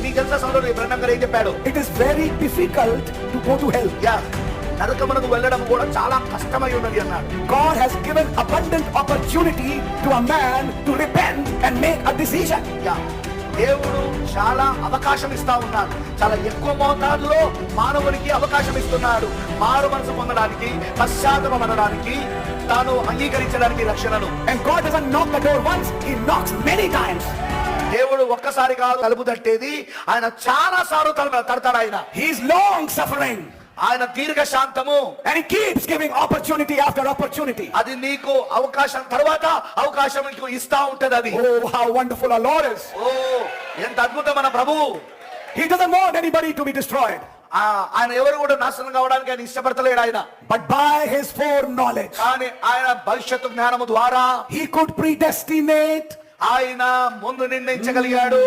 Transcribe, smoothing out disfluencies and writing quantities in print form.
నీకు తెలుసా సోదరుడు బ్రహ్మం గారు ఏం చెప్పాడు? It is very difficult to go to hell. నరకమునకు వెళ్ళడం కూడా చాలా కష్టమై ఉన్నది అన్నాడు. God has given abundant opportunity to a man to repent and make a decision. దేవుడు చాలా అవకాశం ఇస్తా ఉన్నాడు. చాలా ఎక్కువ మోతాదులో మానవునికి అవకాశం ఇస్తున్నాడు మారు మనసు పొందడానికి, పశ్చాత్తాపం అనడానికి, తాను అంగీకరించడానికి రక్షణను. And God doesn't knock the door once, he knocks many times. దేవుడు ఒక్కసారిగా తలుపు తట్టేది, ఆయన చాలా సార్లు తడతాడు. ఆయన he is long suffering, ఆయన దీర్ఘ శాంతము. and he keeps giving opportunity after opportunity. అది నీకు అవకాశం తర్వాత అవకాశం నీకు ఇస్తా ఉంటది. అది oh how wonderful our Lord is. ఎంత అద్భుతం మన ప్రభువు. He doesn't want anybody to be destroyed. ఆయన ఎవరు కూడా నాశనం కావడానికి ఆయన ఇష్టపడతలేడు ఆయన. But by his foreknowledge, కానీ ఆయన భవిష్యత్తు జ్ఞానము ద్వారా he could predestinate, ఆయన ముందు నిర్ణయించగలిగాడు.